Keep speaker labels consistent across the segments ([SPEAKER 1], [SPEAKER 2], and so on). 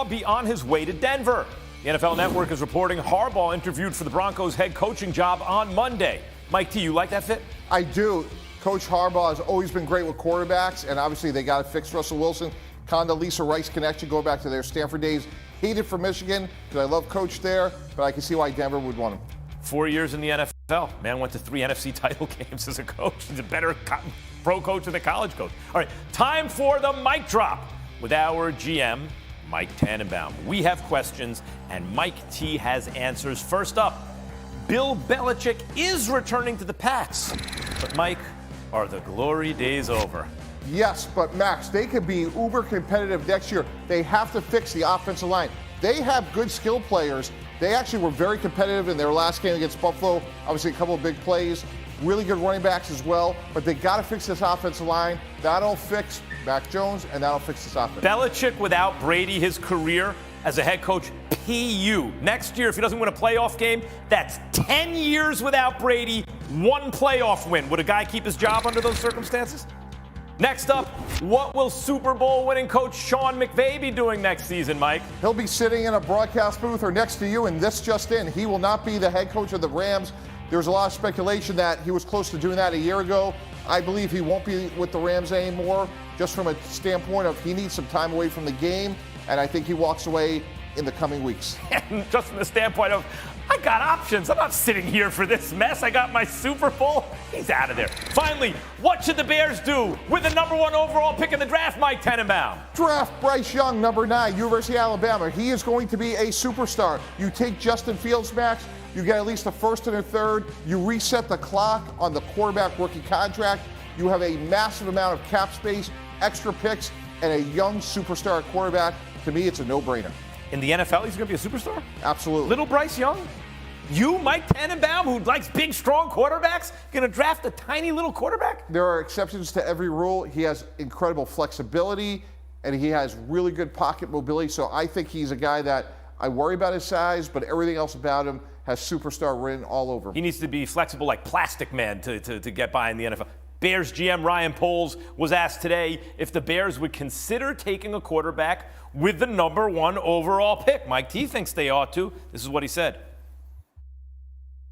[SPEAKER 1] be on his way to Denver. The NFL Network is reporting Harbaugh interviewed for the Broncos head coaching job on Monday. Mike T, you like that fit?
[SPEAKER 2] I do. Coach Harbaugh has always been great with quarterbacks, and obviously they got to fix Russell Wilson. Condoleezza Rice connection, going back to their Stanford days. Hated for Michigan because I love Coach there, but I can see why Denver would want him.
[SPEAKER 1] 4 years in the NFL. Man went to 3 NFC title games as a coach. He's a better pro coach than a college coach. All right, time for the mic drop with our GM, Mike Tannenbaum. We have questions, and Mike T has answers. First up, Bill Belichick is returning to the Pats. But, Mike, are the glory days over?
[SPEAKER 2] Yes, but Max, they could be uber competitive next year. They have to fix the offensive line. They have good skill players. They actually were very competitive in their last game against Buffalo. Obviously, a couple of big plays. Really good running backs as well. But they got to fix this offensive line. That'll fix Mac Jones, and that'll fix this offense.
[SPEAKER 1] Belichick without Brady, his career as a head coach, PU. Next year, if he doesn't win a playoff game, that's 10 years without Brady, 1 playoff win. Would a guy keep his job under those circumstances? Next up, what will Super Bowl winning coach Sean McVay be doing next season, Mike?
[SPEAKER 2] He'll be sitting in a broadcast booth or next to you, and this just in. He will not be the head coach of the Rams. There's a lot of speculation that he was close to doing that a year ago. I believe he won't be with the Rams anymore, just from a standpoint of he needs some time away from the game, and I think he walks away in the coming weeks.
[SPEAKER 1] And just from the standpoint of, I got options. I'm not sitting here for this mess. I got my Super Bowl. He's out of there. Finally, what should the Bears do with the number 1 overall pick in the draft, Mike Tannenbaum?
[SPEAKER 2] Draft Bryce Young, number 9, University of Alabama. He is going to be a superstar. You take Justin Fields, Max, you get at least a first and a third. You reset the clock on the quarterback rookie contract. You have a massive amount of cap space, extra picks, and a young superstar quarterback. To me, it's a no-brainer.
[SPEAKER 1] In the NFL, he's going to be a superstar?
[SPEAKER 2] Absolutely.
[SPEAKER 1] Little Bryce Young? You, Mike Tannenbaum, who likes big, strong quarterbacks, going to draft a tiny little quarterback?
[SPEAKER 2] There are exceptions to every rule. He has incredible flexibility, and he has really good pocket mobility. So I think he's a guy that I worry about his size, but everything else about him has superstar written all over him.
[SPEAKER 1] He needs to be flexible like Plastic Man to get by in the NFL. Bears GM Ryan Poles was asked today if the Bears would consider taking a quarterback with the number 1 overall pick. Mike T thinks they ought to. This is what he said.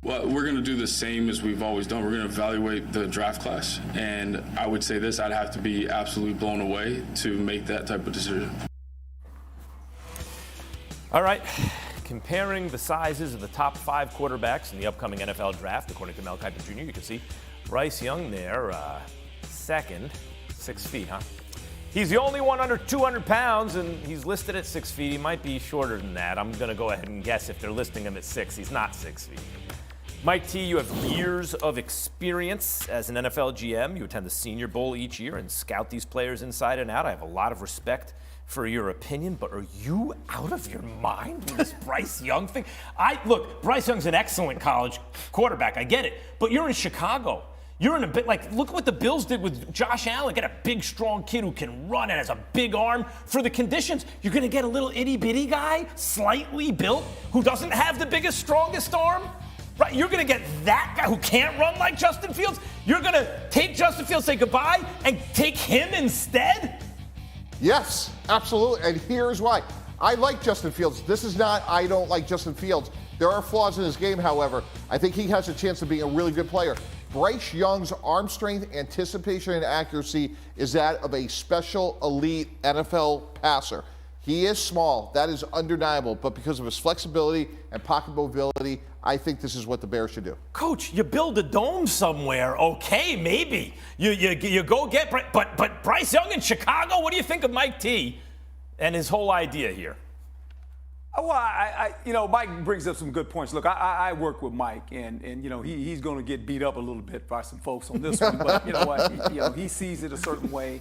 [SPEAKER 3] Well, we're going to do the same as we've always done. We're going to evaluate the draft class. And I would say this, I'd have to be absolutely blown away to make that type of decision.
[SPEAKER 1] All right. Comparing the sizes of the top 5 quarterbacks in the upcoming NFL draft, according to Mel Kiper Jr., you can see Bryce Young there, second, 6 feet, huh? He's the only one under 200 pounds, and he's listed at 6 feet. He might be shorter than that. I'm going to go ahead and guess if they're listing him at 6. He's not 6 feet. Mike T, you have years of experience as an NFL GM. You attend the Senior Bowl each year and scout these players inside and out. I have a lot of respect for your opinion, but are you out of your mind with this Bryce Young thing? Look, Bryce Young's an excellent college quarterback. I get it. But you're in Chicago. You're in a bit look what the Bills did with Josh Allen. Get a big, strong kid who can run and has a big arm. For the conditions, you're going to get a little itty-bitty guy, slightly built, who doesn't have the biggest, strongest arm. Right? You're going to get that guy who can't run like Justin Fields. You're going to take Justin Fields, say goodbye, and take him instead?
[SPEAKER 2] Yes, absolutely. And here's why. I like Justin Fields. This is not I don't like Justin Fields. There are flaws in his game, however. I think he has a chance of being a really good player. Bryce Young's arm strength, anticipation, and accuracy is that of a special elite NFL passer. He is small. That is undeniable. But because of his flexibility and pocket mobility, I think this is what the Bears should do.
[SPEAKER 1] Coach, you build a dome somewhere. Okay, maybe. You go get but Bryce Young in Chicago? What do you think of Mike T and his whole idea here?
[SPEAKER 4] Well, Mike brings up some good points. Look, I work with Mike, and he's going to get beat up a little bit by some folks on this one. But you know what? He sees it a certain way.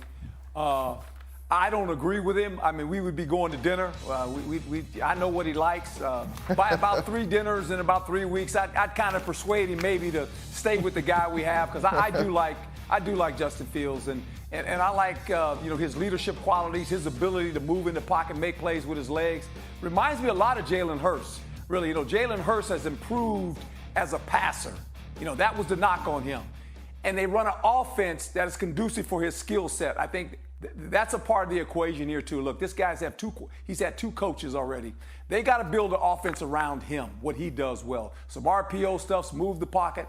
[SPEAKER 4] I don't agree with him. I mean, we would be going to dinner. I know what he likes. By about 3 dinners in about 3 weeks, I'd kind of persuade him maybe to stay with the guy we have, because I do like Justin Fields, and I like his leadership qualities, his ability to move in the pocket, make plays with his legs. Reminds me a lot of Jalen Hurts. Really, Jalen Hurts has improved as a passer. That was the knock on him. And they run an offense that is conducive for his skill set. I think That's a part of the equation here, too. Look, this guy's he's had two coaches already. They got to build an offense around him, what he does well. Some RPO stuff, move the pocket,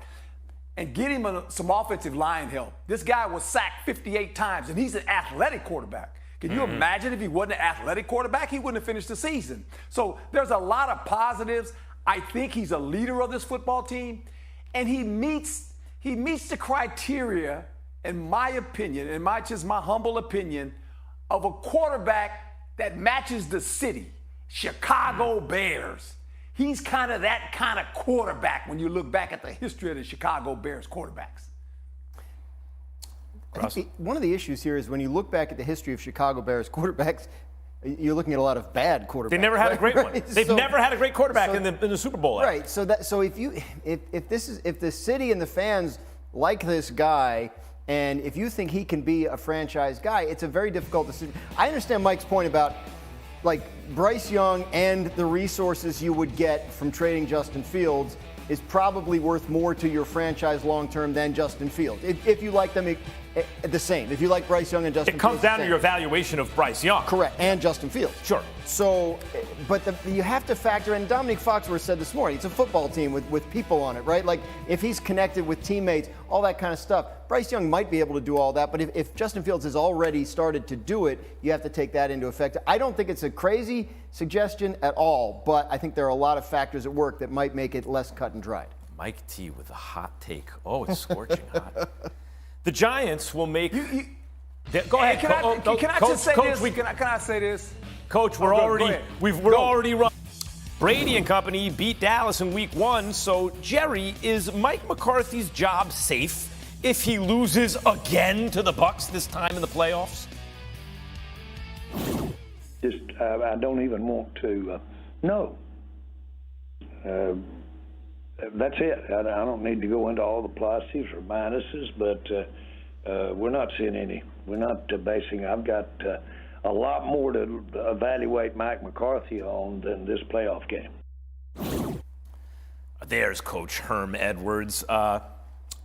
[SPEAKER 4] and get him some offensive line help. This guy was sacked 58 times, and he's an athletic quarterback. Can you imagine if he wasn't an athletic quarterback? He wouldn't have finished the season. So there's a lot of positives. I think he's a leader of this football team, and he meets the criteria, in my opinion, just my humble opinion, of a quarterback that matches the city, Chicago Bears. He's kind of that kind of quarterback when you look back at the history of the Chicago Bears quarterbacks.
[SPEAKER 5] One of the issues here is when you look back at the history of Chicago Bears quarterbacks, you're looking at a lot of bad quarterbacks.
[SPEAKER 1] They never had a great one. They've never had a great quarterback in the Super Bowl.
[SPEAKER 5] Right. So if the city and the fans like this guy, and if you think he can be a franchise guy, it's a very difficult decision. I understand Mike's point about like Bryce Young and the resources you would get from trading Justin Fields is probably worth more to your franchise long term than Justin Fields. If you like them the same, if you like Bryce Young and Justin Fields.
[SPEAKER 1] It comes down to your evaluation of Bryce Young.
[SPEAKER 5] Correct, and Justin Fields.
[SPEAKER 1] Sure.
[SPEAKER 5] So, but you have to factor in, Dominique Foxworth said this morning, it's a football team with people on it, right? Like, if he's connected with teammates, all that kind of stuff. Bryce Young might be able to do all that, but if Justin Fields has already started to do it, you have to take that into effect. I don't think it's a crazy suggestion at all, but I think there are a lot of factors at work that might make it less cut and dried.
[SPEAKER 1] Mike T with a hot take. Oh, it's scorching hot. The Giants will make. Go ahead.
[SPEAKER 4] Can I just say
[SPEAKER 1] Coach,
[SPEAKER 4] this? Can I say this?
[SPEAKER 1] Coach, we're already run. Brady and company beat Dallas in Week 1. So Jerry, is Mike McCarthy's job safe if he loses again to the Bucs this time in the playoffs?
[SPEAKER 6] I don't even want to know. That's it. I don't need to go into all the pluses or minuses, but we're not seeing any. We're not basing. I've got a lot more to evaluate Mike McCarthy on than this playoff game.
[SPEAKER 1] There's Coach Herm Edwards.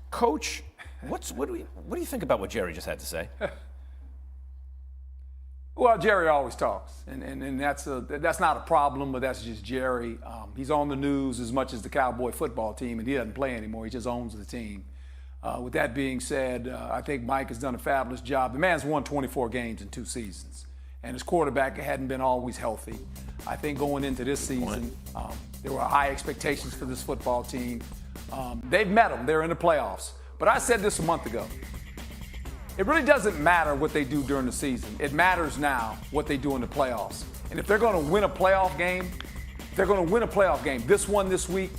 [SPEAKER 1] Coach, what do you think about what Jerry just had to say?
[SPEAKER 4] Well, Jerry always talks, and that's not a problem, but that's just Jerry. He's on the news as much as the Cowboy football team, and he doesn't play anymore. He just owns the team. With that being said, I think Mike has done a fabulous job. The man's won 24 games in 2 seasons, and his quarterback hadn't been always healthy. I think going into this season, there were high expectations for this football team. They've met them. They're in the playoffs. But I said this a month ago. It really doesn't matter what they do during the season. It matters now what they do in the playoffs. And if they're going to win a playoff game, this one this week,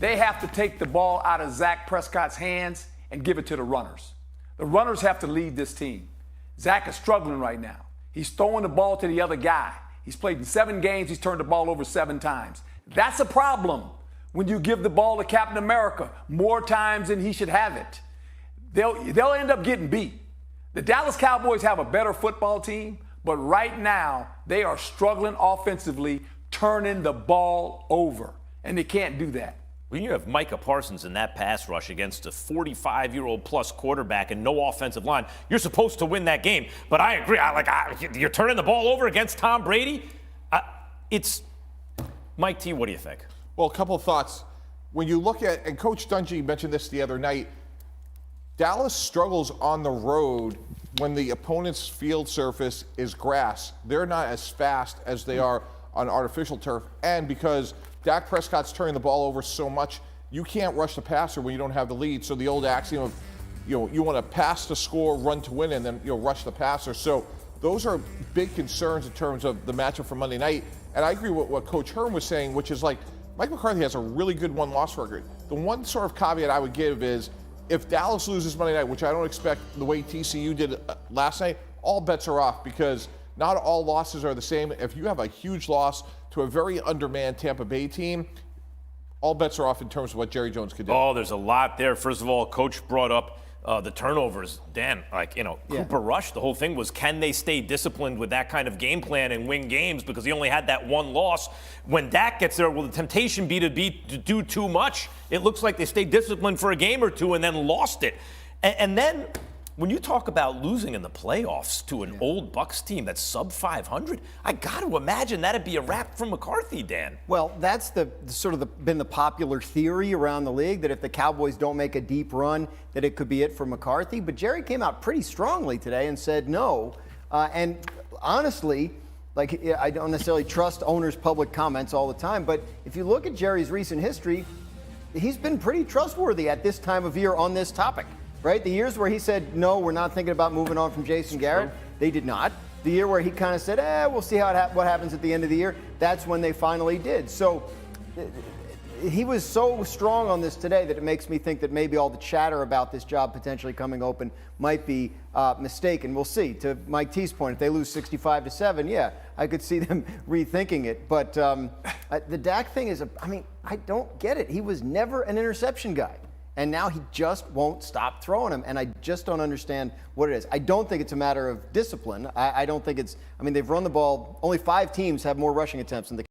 [SPEAKER 4] they have to take the ball out of Dak Prescott's hands and give it to the runners. The runners have to lead this team. Dak is struggling right now. He's throwing the ball to the other guy. He's played in 7 games. He's turned the ball over 7 times. That's a problem when you give the ball to Captain America more times than he should have it. They'll end up getting beat. The Dallas Cowboys have a better football team, but right now they are struggling offensively, turning the ball over, and they can't do that.
[SPEAKER 1] When you have Micah Parsons in that pass rush against a 45-year-old plus quarterback and no offensive line, you're supposed to win that game. But I agree. You're turning the ball over against Tom Brady? It's Mike T, what do you think?
[SPEAKER 2] Well, a couple of thoughts. When you look at, and Coach Dungy mentioned this the other night, Dallas struggles on the road when the opponent's field surface is grass. They're not as fast as they are on artificial turf. And because Dak Prescott's turning the ball over so much, you can't rush the passer when you don't have the lead. So the old axiom of, you want to pass to score, run to win, and then rush the passer. So those are big concerns in terms of the matchup for Monday night. And I agree with what Coach Herm was saying, which is like, Mike McCarthy has a really good one-loss record. The one sort of caveat I would give is, if Dallas loses Monday night, which I don't expect the way TCU did last night, all bets are off because not all losses are the same. If you have a huge loss to a very undermanned Tampa Bay team, all bets are off in terms of what Jerry Jones could do.
[SPEAKER 1] Oh, there's a lot there. First of all, Coach brought up the turnovers. Dan, Cooper Rush, the whole thing was, can they stay disciplined with that kind of game plan and win games because he only had that one loss? When Dak gets there, will the temptation be to do too much? It looks like they stayed disciplined for a game or two and then lost it. And then when you talk about losing in the playoffs to an old Bucs team that's sub 500, I got to imagine that'd be a wrap for McCarthy, Dan.
[SPEAKER 5] Well, that's been the popular theory around the league, that if the Cowboys don't make a deep run, that it could be it for McCarthy. But Jerry came out pretty strongly today and said no. And honestly, like, I don't necessarily trust owners' public comments all the time, but if you look at Jerry's recent history, he's been pretty trustworthy at this time of year on this topic, right? The years where he said, no, we're not thinking about moving on from Jason Garrett, they did not. The year where he kind of said, we'll see what happens at the end of the year, that's when they finally did. So he was so strong on this today that it makes me think that maybe all the chatter about this job potentially coming open might be mistaken. We'll see. To Mike T's point, if they lose 65-7, yeah, I could see them rethinking it. But the Dak thing is, I don't get it. He was never an interception guy. And now he just won't stop throwing them. And I just don't understand what it is. I don't think it's a matter of discipline. I don't think it's, they've run the ball. Only 5 teams have more rushing attempts than the